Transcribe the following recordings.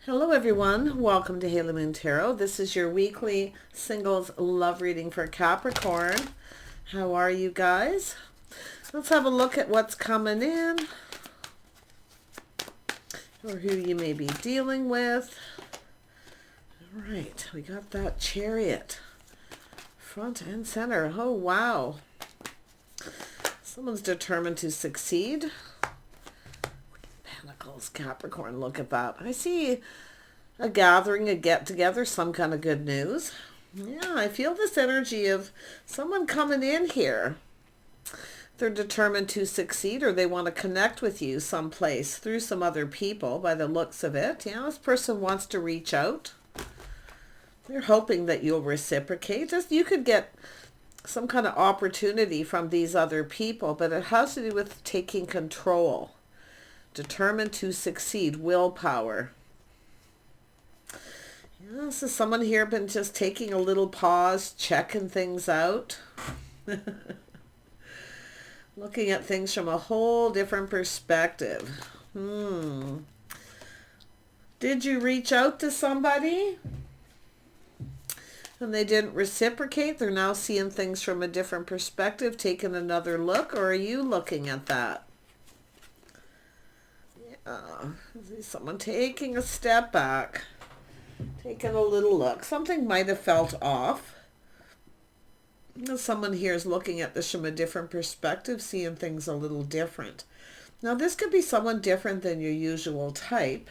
Hello everyone, welcome to Halo Moon Tarot. This is your weekly singles love reading for Capricorn. How are you guys? Let's have a look at what's coming in, or who you may be dealing with. All right, we got that Chariot front and center. Oh wow, someone's determined to succeed. Pentacles, Capricorn, look at that. I see a gathering, a get-together, some kind of good news. Yeah, I feel this energy of someone coming in here. They're determined to succeed, or they want to connect with you someplace through some other people by the looks of it. Yeah, this person wants to reach out. They're hoping that you'll reciprocate. Just you could get some kind of opportunity from these other people, but it has to do with taking control. Determined to succeed, willpower. Yeah, this is someone here been just taking a little pause, checking things out. Looking at things from a whole different perspective. Did you reach out to somebody and they didn't reciprocate? They're now seeing things from a different perspective, taking another look, or are you looking at that? Someone taking a step back, taking a little look. Something might have felt off. Someone here is looking at this from a different perspective, seeing things a little different. Now, this could be someone different than your usual type.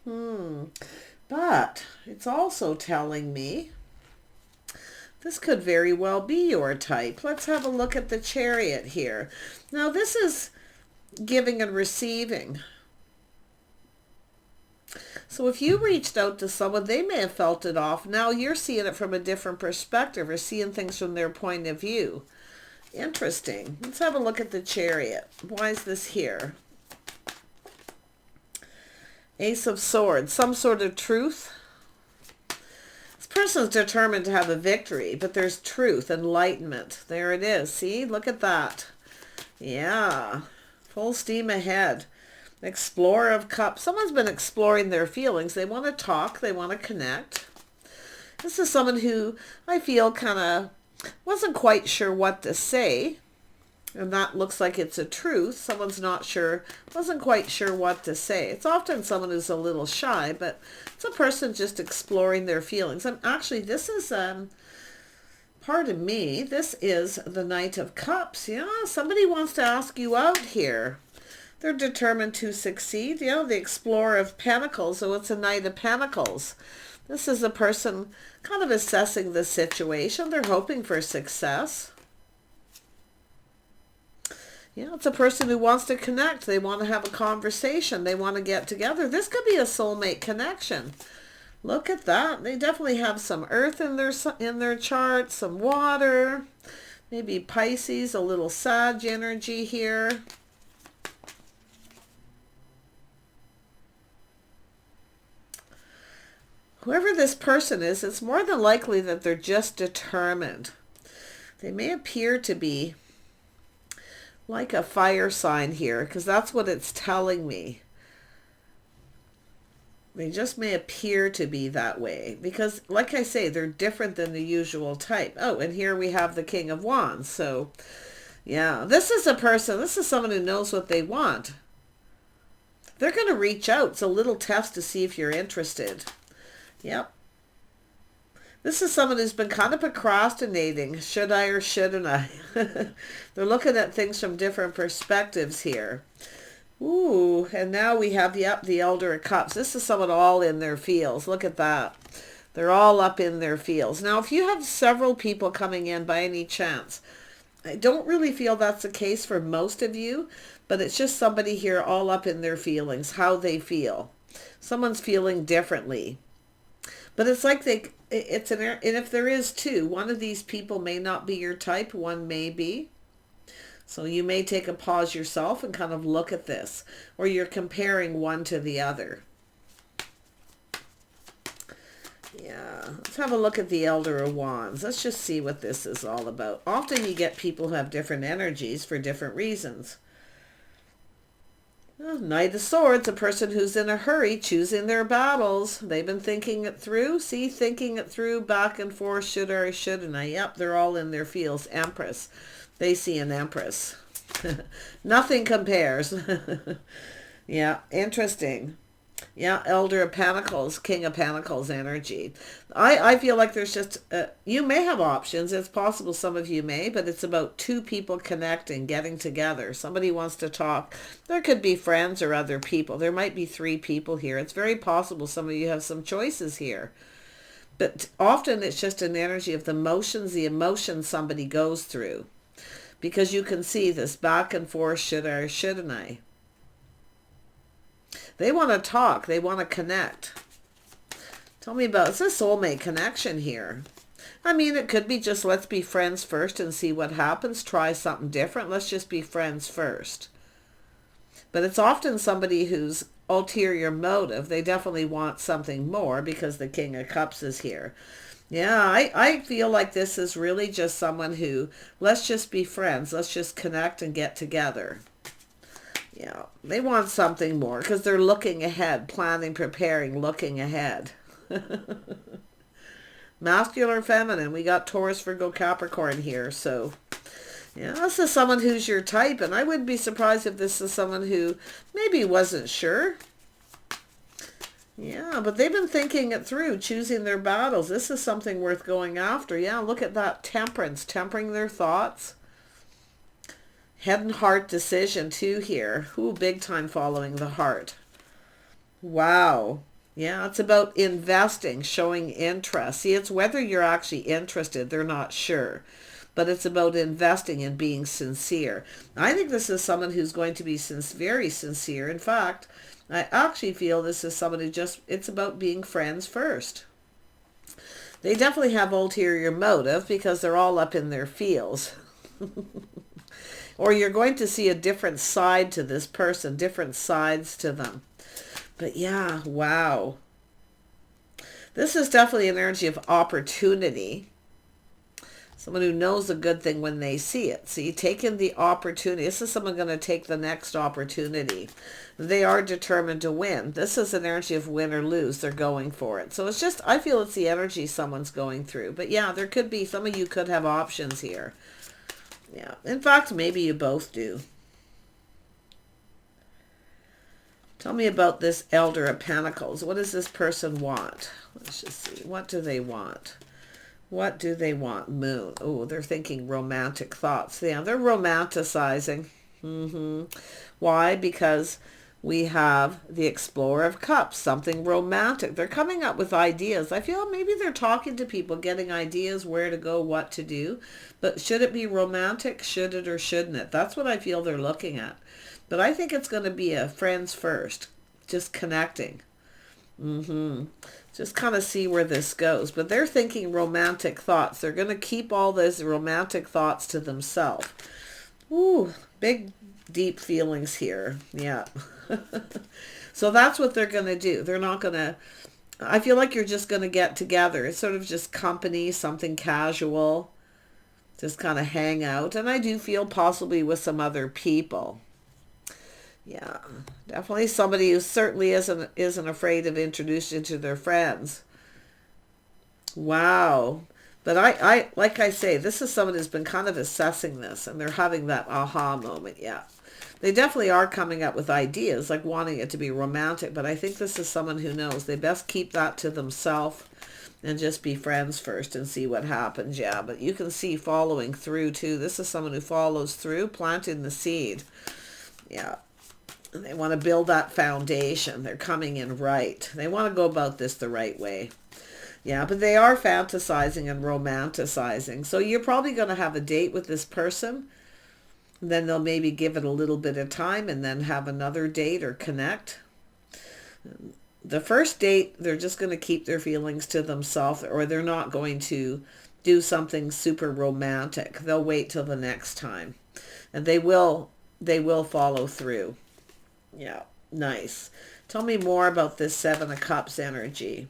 But it's also telling me this could very well be your type. Let's have a look at the Chariot here. Now, this is giving and receiving. So if you reached out to someone, they may have felt it off. Now you're seeing it from a different perspective, or seeing things from their point of view. Interesting. Let's have a look at the Chariot. Why is this here? Ace of Swords. Some sort of truth. This person's determined to have a victory, but there's truth, enlightenment. There it is. See? Look at that. Yeah. Full steam ahead. Explorer of Cups. Someone's been exploring their feelings. They want to talk. They want to connect. This is someone who I feel kind of wasn't quite sure what to say. And that looks like it's a truth. Someone's not sure, wasn't quite sure what to say. It's often someone who's a little shy, but it's a person just exploring their feelings. And actually, this is, pardon me, this is the Knight of Cups. Yeah, somebody wants to ask you out here. They're determined to succeed. You know, the Explorer of Pentacles, so it's a Knight of Pentacles. This is a person kind of assessing the situation. They're hoping for success. Yeah, it's a person who wants to connect. They want to have a conversation. They want to get together. This could be a soulmate connection. Look at that. They definitely have some earth in their chart, some water, maybe Pisces, a little Sag energy here. Whoever this person is, it's more than likely that they're just determined. They may appear to be like a fire sign here, because that's what it's telling me. They just may appear to be that way because, like I say, they're different than the usual type. Oh, and here we have the King of Wands. So, yeah, this is a person, this is someone who knows what they want. They're going to reach out. It's a little test to see if you're interested. Yep. This is someone who's been kind of procrastinating. Should I or shouldn't I? They're looking at things from different perspectives here. Ooh, and now we have, the Elder of Cups. This is someone all in their feels. Look at that. They're all up in their feels. Now, if you have several people coming in by any chance, I don't really feel that's the case for most of you, but it's just somebody here all up in their feelings, how they feel. Someone's feeling differently. But it's like and if there is two, one of these people may not be your type, one may be. So you may take a pause yourself and kind of look at this, or you're comparing one to the other. Yeah, let's have a look at the Elder of Wands. Let's just see what this is all about. Often you get people who have different energies for different reasons. Well, Knight of Swords, a person who's in a hurry, choosing their battles. They've been thinking it through. See, thinking it through, back and forth, should I, shouldn't I? Yep, they're all in their fields. Empress. They see an Empress. Nothing compares. Yeah, interesting. Yeah, Elder of Pentacles, King of Pentacles energy. I feel like there's just, you may have options. It's possible some of you may, but it's about two people connecting, getting together. Somebody wants to talk. There could be friends or other people. There might be three people here. It's very possible some of you have some choices here. But often it's just an energy of the emotions somebody goes through. Because you can see this back and forth, should I or shouldn't I? They want to talk. They want to connect. Tell me about, it's a soulmate connection here. I mean, it could be just let's be friends first and see what happens. Try something different. Let's just be friends first. But it's often somebody who's ulterior motive. They definitely want something more because the King of Cups is here. Yeah, I feel like this is really just someone who, let's just be friends. Let's just connect and get together. Yeah, they want something more because they're looking ahead, planning, preparing, looking ahead. Masculine or feminine? We got Taurus, Virgo, Capricorn here. So, yeah, this is someone who's your type. And I wouldn't be surprised if this is someone who maybe wasn't sure. Yeah, but they've been thinking it through, choosing their battles. This is something worth going after. Yeah, look at that temperance, tempering their thoughts. Head and heart decision too here. Ooh, big time following the heart. Wow. Yeah, it's about investing, showing interest. See, it's whether you're actually interested, they're not sure. But it's about investing and being sincere. I think this is someone who's going to be very sincere. In fact, I actually feel this is someone who just, it's about being friends first. They definitely have ulterior motive because they're all up in their fields. Or you're going to see a different side to this person, different sides to them. But yeah, wow. This is definitely an energy of opportunity. Someone who knows a good thing when they see it. See, taking the opportunity. This is someone going to take the next opportunity. They are determined to win. This is an energy of win or lose. They're going for it. So it's just, I feel it's the energy someone's going through. But yeah, there could be, some of you could have options here. Yeah. In fact, maybe you both do. Tell me about this Elder of Pentacles. What does this person want? Let's just see. What do they want? What do they want? Moon. Oh, they're thinking romantic thoughts. Yeah, they're romanticizing. Why? Because we have the Explorer of Cups, something romantic. They're coming up with ideas. I feel maybe they're talking to people, getting ideas where to go, what to do. But should it be romantic? Should it or shouldn't it? That's what I feel they're looking at. But I think it's going to be a friends first, just connecting. Just kind of see where this goes. But they're thinking romantic thoughts. They're going to keep all those romantic thoughts to themselves. Ooh, big, deep feelings here. Yeah. So that's what they're going to do. They're not going to, I feel like you're just going to get together. It's sort of just company, something casual, just kind of hang out. And I do feel possibly with some other people. Yeah, definitely somebody who certainly isn't afraid of introducing to their friends. Wow. But I like I say, this is someone who's been kind of assessing this and they're having that aha moment. Yeah. They definitely are coming up with ideas, like wanting it to be romantic, but I think this is someone who knows they best keep that to themselves and just be friends first and see what happens. Yeah, but you can see following through too. This is someone who follows through, planting the seed. Yeah. And they want to build that foundation. They're coming in right. They want to go about this the right way. Yeah, but they are fantasizing and romanticizing. So you're probably going to have a date with this person. Then they'll maybe give it a little bit of time and then have another date or connect. The first date, they're just going to keep their feelings to themselves, or they're not going to do something super romantic. They'll wait till the next time. And they will follow through. Yeah, nice. Tell me more about this Seven of Cups energy.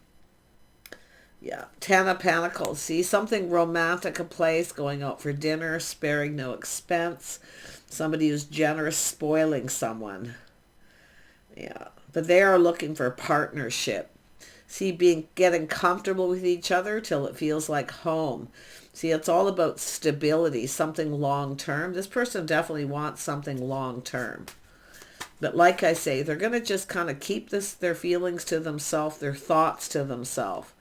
Yeah, Ten of Pentacles. See, something romantic, a place, going out for dinner, sparing no expense. Somebody who's generous, spoiling someone. Yeah, but they are looking for partnership. See, getting comfortable with each other till it feels like home. See, it's all about stability, something long term. This person definitely wants something long term. But like I say, they're going to just kind of keep their feelings to themselves, their thoughts to themselves.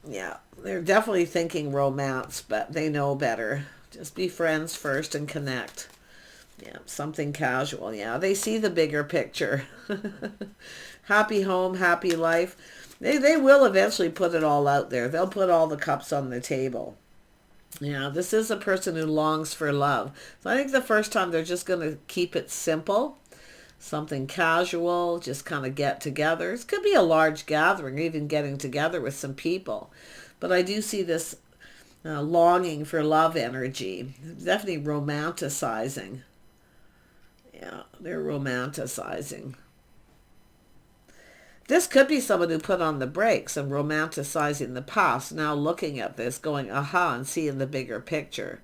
Yeah, they're definitely thinking romance, but they know better. Just be friends first and connect. Yeah, something casual. Yeah, they see the bigger picture. Happy home, happy life. They will eventually put it all out there. They'll put all the cups on the table. Yeah, this is a person who longs for love. So I think the first time they're just going to keep it simple. Something casual, just kind of get together. It could be a large gathering, even getting together with some people. But I do see this longing for love energy. Definitely romanticizing. Yeah, they're romanticizing. This could be someone who put on the brakes and romanticizing the past, now looking at this, going, aha, and seeing the bigger picture.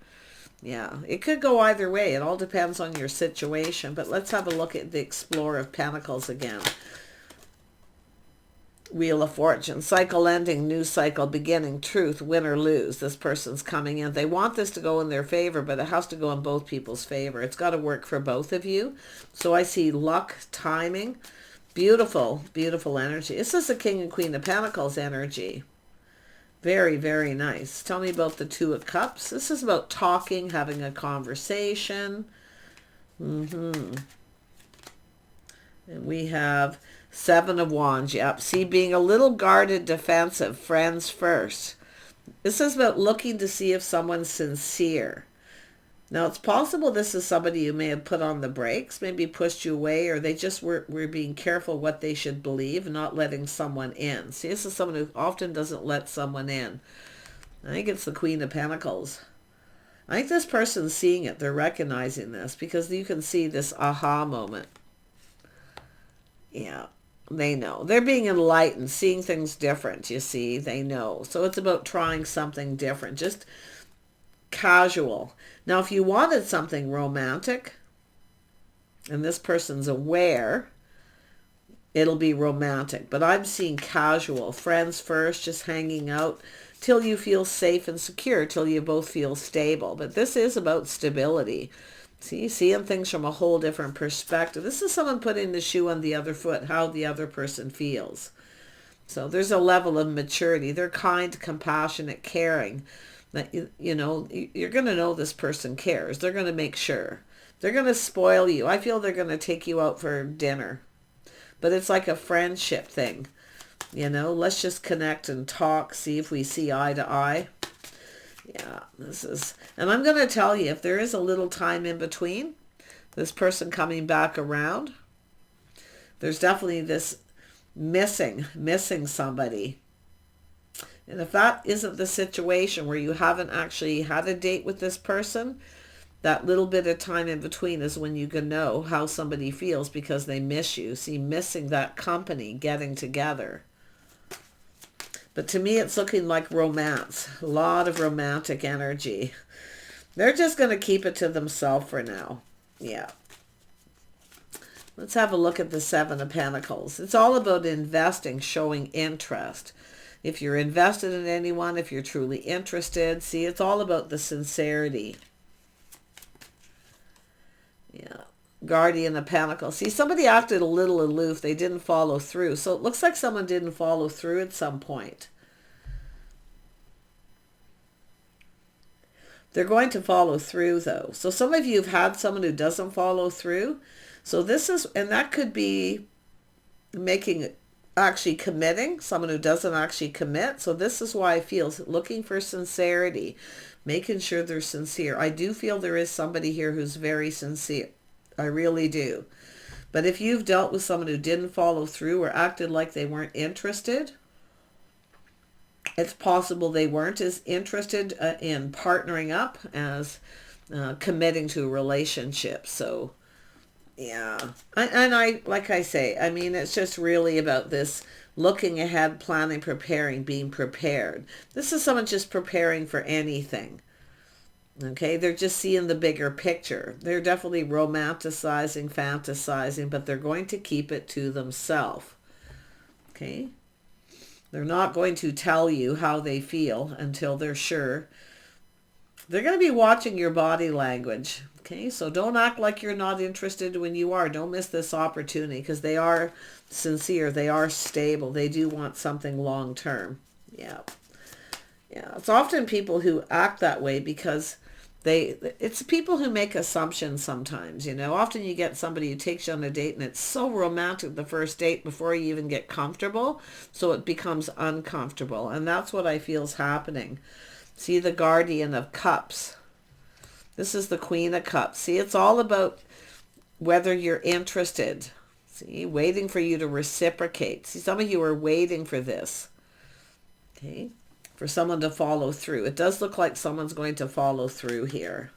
Yeah, it could go either way. It all depends on your situation. But let's have a look at the Explorer of Pentacles again. Wheel of Fortune, cycle ending, new cycle beginning, truth, win or lose. This person's coming in. They want this to go in their favor, but it has to go in both people's favor. It's got to work for both of you. So I see luck, timing, beautiful, beautiful energy. This is the King and Queen of Pentacles energy. Very, very nice. Tell me about the Two of Cups. This is about talking, having a conversation. And we have Seven of Wands. Yep. See, being a little guarded, defensive, friends first. This is about looking to see if someone's sincere. Now, it's possible this is somebody you may have put on the brakes, maybe pushed you away, or they just were being careful what they should believe, not letting someone in. See, this is someone who often doesn't let someone in. I think it's the Queen of Pentacles. I think this person's seeing it. They're recognizing this because you can see this aha moment. Yeah, they know. They're being enlightened, seeing things different, you see. They know. So it's about trying something different. Just casual. Now, if you wanted something romantic, and this person's aware, it'll be romantic. But I'm seeing casual, friends first, just hanging out till you feel safe and secure, till you both feel stable. But this is about stability. See, seeing things from a whole different perspective. This is someone putting the shoe on the other foot, how the other person feels. So there's a level of maturity. They're kind, compassionate, caring. That you know, you're going to know this person cares. They're going to make sure. They're going to spoil you. I feel they're going to take you out for dinner. But it's like a friendship thing. You know, let's just connect and talk, see if we see eye to eye. Yeah, this is... And I'm going to tell you, if there is a little time in between, this person coming back around, there's definitely this missing somebody. And if that isn't the situation where you haven't actually had a date with this person, that little bit of time in between is when you can know how somebody feels because they miss you. See, missing that company, getting together. But to me, it's looking like romance. A lot of romantic energy. They're just going to keep it to themselves for now. Yeah. Let's have a look at the Seven of Pentacles. It's all about investing, showing interest. If you're invested in anyone, if you're truly interested, see, it's all about the sincerity. Yeah. Guardian of Pentacles. See, somebody acted a little aloof. They didn't follow through. So it looks like someone didn't follow through at some point. They're going to follow through, though. So some of you have had someone who doesn't follow through. So this is, and that could be actually committing, someone who doesn't actually commit. So this is why I feel looking for sincerity, making sure they're sincere. I do feel there is somebody here who's very sincere. I really do. But if you've dealt with someone who didn't follow through or acted like they weren't interested, it's possible they weren't as interested in partnering up as committing to a relationship. So yeah. And I, like I say, I mean, it's just really about this looking ahead, planning, preparing, being prepared. This is someone just preparing for anything. Okay, they're just seeing the bigger picture. They're definitely romanticizing, fantasizing, but they're going to keep it to themselves. Okay? They're not going to tell you how they feel until they're sure. They're going to be watching your body language. Okay, so don't act like you're not interested when you are. Don't miss this opportunity, because they are sincere. They are stable. They do want something long term. Yeah. Yeah. It's often people who act that way because it's people who make assumptions sometimes, you know. Often you get somebody who takes you on a date and it's so romantic the first date before you even get comfortable. So it becomes uncomfortable. And that's what I feel is happening. See the Guardian of Cups. This is the Queen of Cups. See, it's all about whether you're interested. See, waiting for you to reciprocate. See, some of you are waiting for this. Okay, for someone to follow through. It does look like someone's going to follow through here.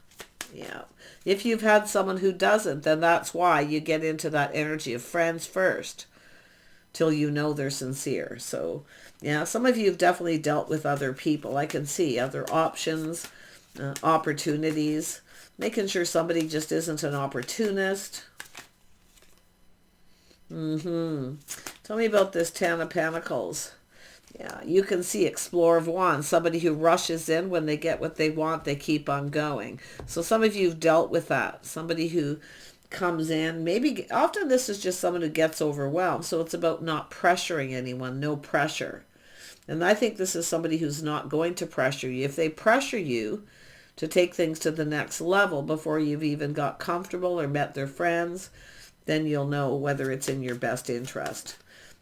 Yeah. If you've had someone who doesn't, then that's why you get into that energy of friends first, till you know they're sincere. So, yeah, some of you have definitely dealt with other people. I can see other options, opportunities, making sure somebody just isn't an opportunist. Tell me about this Ten of Pentacles. Yeah, you can see Explorer of Wands, somebody who rushes in when they get what they want, they keep on going. So some of you have dealt with that. Somebody who comes in, maybe often this is just someone who gets overwhelmed. So it's about not pressuring anyone, no pressure. And I think this is somebody who's not going to pressure you. If they pressure you to take things to the next level before you've even got comfortable or met their friends, then you'll know whether it's in your best interest.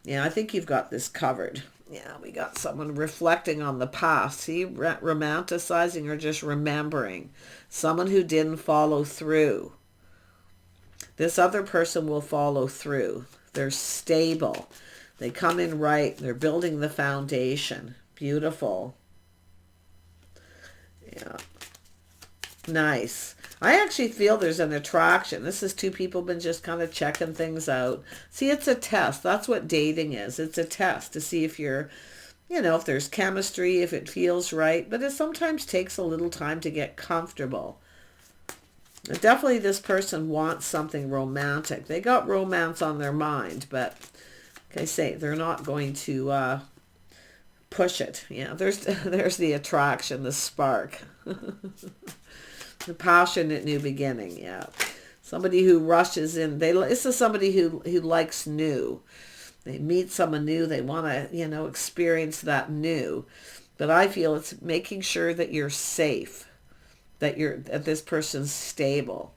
Yeah, I think you've got this covered. Yeah, we got someone reflecting on the past. See, romanticizing or just remembering. Someone who didn't follow through. This other person will follow through. They're stable. They come in right. They're building the foundation. Beautiful. Yeah. Nice. I actually feel there's an attraction. This is two people been just kind of checking things out. See, it's a test. That's what dating is. It's a test to see if you're, you know, if there's chemistry, if it feels right. But it sometimes takes a little time to get comfortable. Definitely this person wants something romantic. They got romance on their mind, but like I say, they're not going to push it. Yeah, there's the attraction, the spark. The passionate new beginning, yeah. Somebody who rushes in. This is somebody who likes new. They meet someone new. They want to, you know, experience that new. But I feel it's making sure that you're safe, that this person's stable.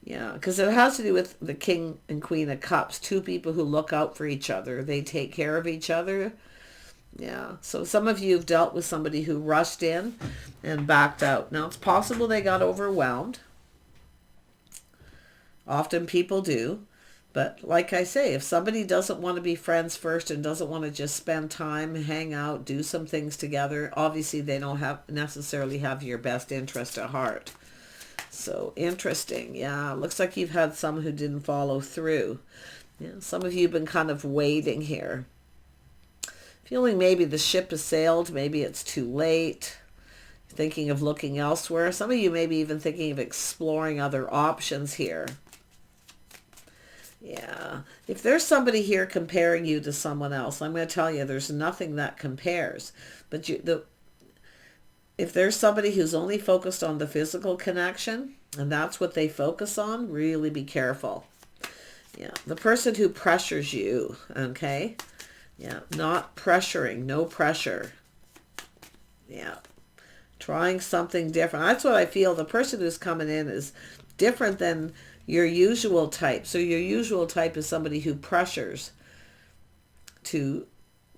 Yeah, because it has to do with the King and Queen of Cups. Two people who look out for each other. They take care of each other. Yeah, so some of you have dealt with somebody who rushed in and backed out. Now, it's possible they got overwhelmed. Often people do. But like I say, if somebody doesn't want to be friends first and doesn't want to just spend time, hang out, do some things together, obviously they don't necessarily have your best interest at heart. So interesting. Yeah, looks like you've had some who didn't follow through. Yeah, some of you have been kind of waiting here. Feeling maybe the ship has sailed, maybe it's too late, thinking of looking elsewhere. Some of you may be even thinking of exploring other options here. Yeah, if there's somebody here comparing you to someone else, I'm going to tell you there's nothing that compares. But if there's somebody who's only focused on the physical connection, and that's what they focus on, really be careful. Yeah, the person who pressures you, okay? Yeah, not pressuring, no pressure. Yeah, trying something different. That's what I feel. The person who's coming in is different than your usual type. So your usual type is somebody who pressures to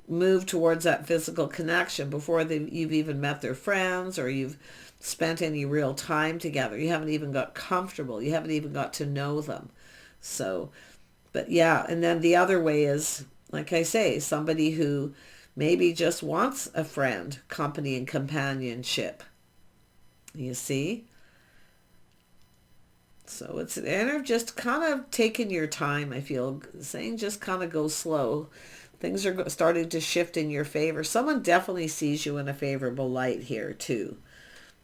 move towards that physical connection before you've even met their friends or you've spent any real time together. You haven't even got comfortable. You haven't even got to know them. So, but yeah, and then the other way is, like I say, somebody who maybe just wants a friend, company, and companionship. You see? So it's an energy of just kind of taking your time, I feel. Saying just kind of go slow. Things are starting to shift in your favor. Someone definitely sees you in a favorable light here, too.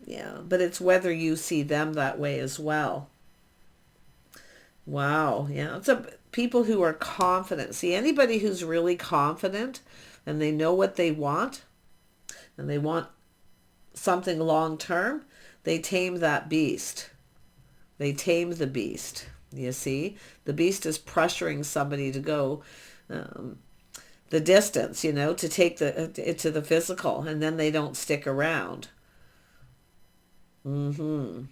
Yeah, but it's whether you see them that way as well. Wow. Yeah, it's people who are confident. See, anybody who's really confident and they know what they want and they want something long term, they tame that beast. They tame the beast. You see, the beast is pressuring somebody to go the distance, to take it to the physical, and then they don't stick around. Taming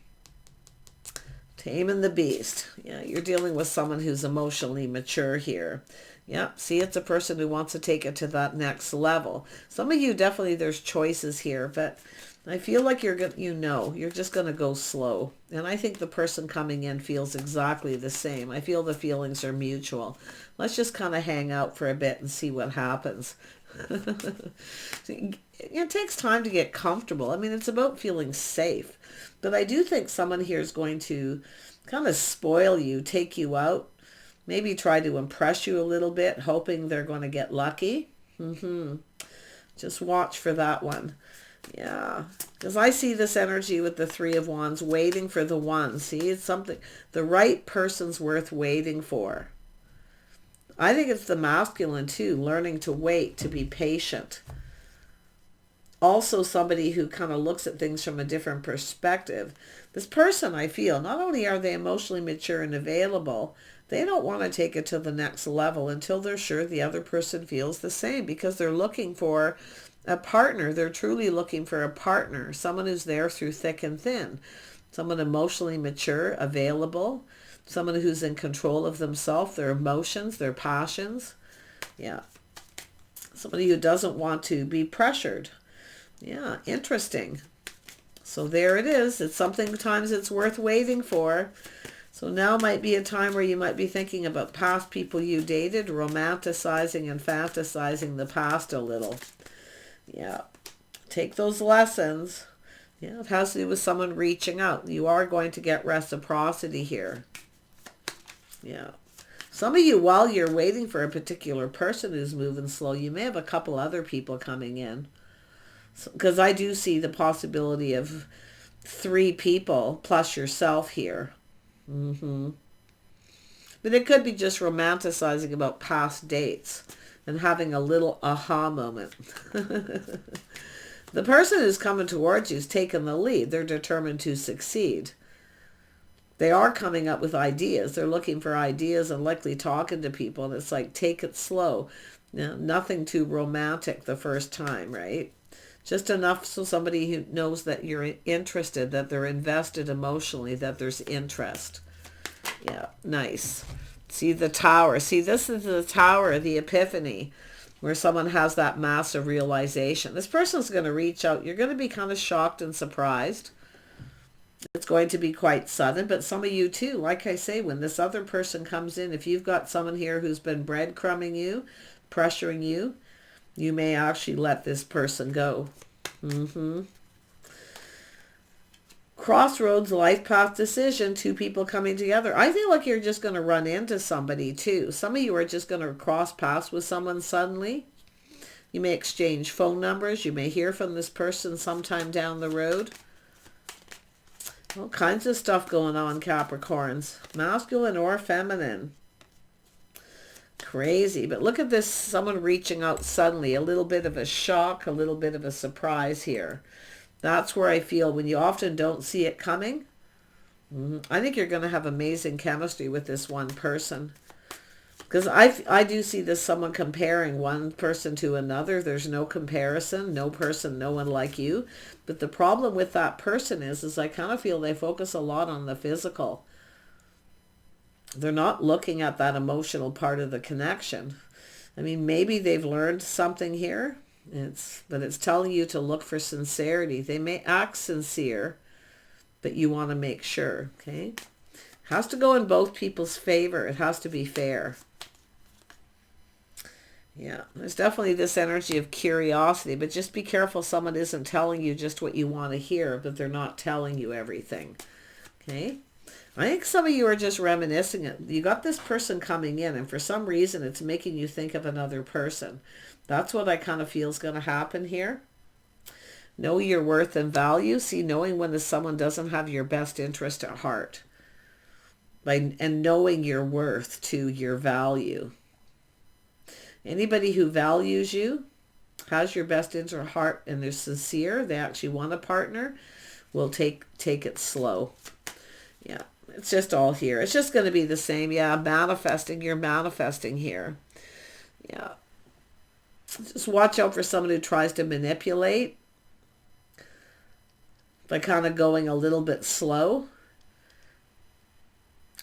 the beast. Yeah, you're dealing with someone who's emotionally mature here. Yeah, see, it's a person who wants to take it to that next level. Some of you, definitely there's choices here, but I feel like you're just going to go slow. And I think the person coming in feels exactly the same. I feel the feelings are mutual. Let's just kind of hang out for a bit and see what happens. It takes time to get comfortable. I mean, it's about feeling safe. But I do think someone here is going to kind of spoil you, take you out, maybe try to impress you a little bit, hoping they're going to get lucky. Just watch for that one. Yeah, because I see this energy with the Three of Wands, waiting for the one. See, it's something, the right person's worth waiting for. I think it's the masculine too, learning to wait, to be patient. Also somebody who kind of looks at things from a different perspective. This person, I feel, not only are they emotionally mature and available, they don't want to take it to the next level until they're sure the other person feels the same, because they're looking for a partner. They're truly looking for a partner, someone who's there through thick and thin, someone emotionally mature, available, someone who's in control of themselves, their emotions, their passions. Yeah. Somebody who doesn't want to be pressured. Yeah, interesting. So there it is. It's sometimes it's worth waiting for. So now might be a time where you might be thinking about past people you dated, romanticizing and fantasizing the past a little. Yeah. Take those lessons. Yeah, it has to do with someone reaching out. You are going to get reciprocity here. Yeah. Some of you, while you're waiting for a particular person who's moving slow, you may have a couple other people coming in. Because I do see the possibility of 3 people plus yourself here. But it could be just romanticizing about past dates and having a little aha moment. The person who's coming towards you is taking the lead. They're determined to succeed. They are coming up with ideas. They're looking for ideas and likely talking to people. And it's like, take it slow. Nothing too romantic the first time, right? Just enough so somebody who knows that you're interested, that they're invested emotionally, that there's interest. Yeah, nice. See the Tower. See, this is the Tower, the epiphany, where someone has that massive realization. This person's going to reach out. You're going to be kind of shocked and surprised. It's going to be quite sudden, but some of you too, like I say, when this other person comes in, if you've got someone here who's been breadcrumbing you, pressuring you, you may actually let this person go. Crossroads, life path decision, 2 people coming together. I feel like you're just going to run into somebody too. Some of you are just going to cross paths with someone suddenly. You may exchange phone numbers. You may hear from this person sometime down the road. All kinds of stuff going on, Capricorns. Masculine or feminine. Crazy. But look at this, someone reaching out suddenly. A little bit of a shock, a little bit of a surprise here. That's where I feel when you often don't see it coming. I think you're going to have amazing chemistry with this one person. Because I do see this someone comparing one person to another. There's no comparison, no person, no one like you. But the problem with that person is I kind of feel they focus a lot on the physical. They're not looking at that emotional part of the connection. I mean, maybe they've learned something here. But it's telling you to look for sincerity. They may act sincere, but you want to make sure, okay? Has to go in both people's favor. It has to be fair. Yeah, there's definitely this energy of curiosity, but just be careful someone isn't telling you just what you want to hear, but they're not telling you everything, okay? I think some of you are just reminiscing it. You got this person coming in, and for some reason it's making you think of another person. That's what I kind of feel is going to happen here. Know your worth and value. See, knowing when someone doesn't have your best interest at heart. And knowing your worth to your value. Anybody who values you, has your best interest at heart, and they're sincere, they actually want a partner, will take it slow. Yeah, it's just all here. It's just going to be the same. Yeah, manifesting. You're manifesting here. Yeah. Just watch out for someone who tries to manipulate by kind of going a little bit slow.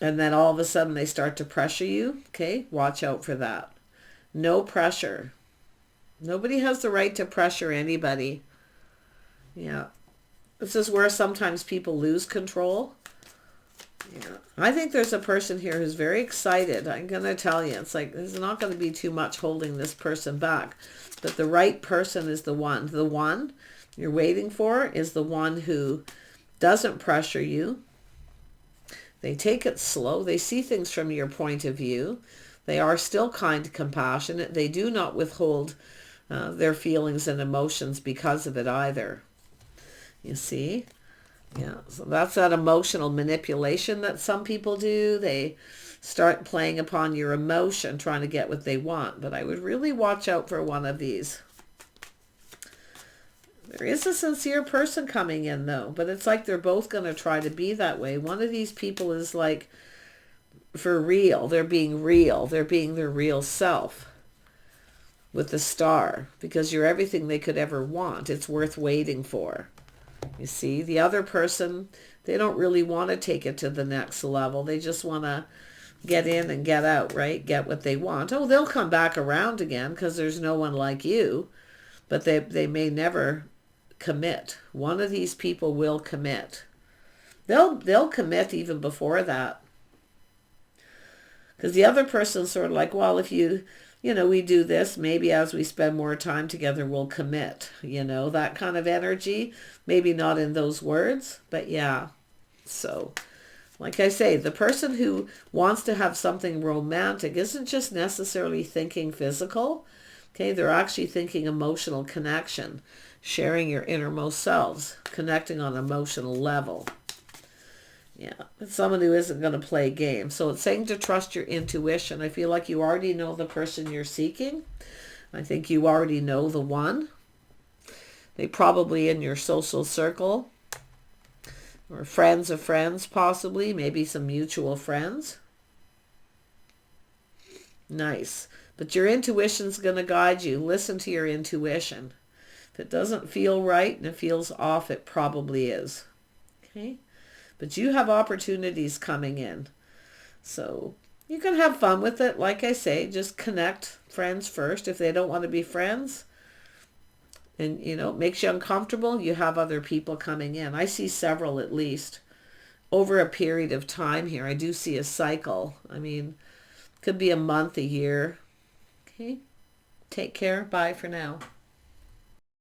And then all of a sudden they start to pressure you. Okay, watch out for that. No pressure. Nobody has the right to pressure anybody. Yeah. This is where sometimes people lose control. Yeah. I think there's a person here who's very excited. I'm going to tell you, it's like there's not going to be too much holding this person back. But the right person is the one. The one you're waiting for is the one who doesn't pressure you. They take it slow. They see things from your point of view. They are still kind, compassionate. They do not withhold their feelings and emotions because of it either. You see? Yeah, so that's that emotional manipulation that some people do. They start playing upon your emotion, trying to get what they want. But I would really watch out for one of these. There is a sincere person coming in, though. But it's like they're both going to try to be that way. One of these people is like, for real. They're being real. They're being their real self with the star. Because you're everything they could ever want. It's worth waiting for. You see, the other person, they don't really want to take it to the next level. They just want to get in and get out, right? Get what they want. Oh, they'll come back around again because there's no one like you. But they may never commit. One of these people will commit. They'll commit even before that. Because the other person's sort of like, well, if we do this, maybe as we spend more time together, we'll commit. That kind of energy. Maybe not in those words, but yeah. So, like I say, the person who wants to have something romantic isn't just necessarily thinking physical. Okay, they're actually thinking emotional connection, sharing your innermost selves, connecting on an emotional level. Yeah, it's someone who isn't going to play games. So it's saying to trust your intuition. I feel like you already know the person you're seeking. I think you already know the one. They probably in your social circle. Or friends of friends, possibly. Maybe some mutual friends. Nice. But your intuition's going to guide you. Listen to your intuition. If it doesn't feel right and it feels off, it probably is. Okay? But you have opportunities coming in. So you can have fun with it. Like I say, just connect friends first. If they don't want to be friends and, it makes you uncomfortable, you have other people coming in. I see several at least over a period of time here. I do see a cycle. I mean, could be a month, a year. Okay. Take care. Bye for now.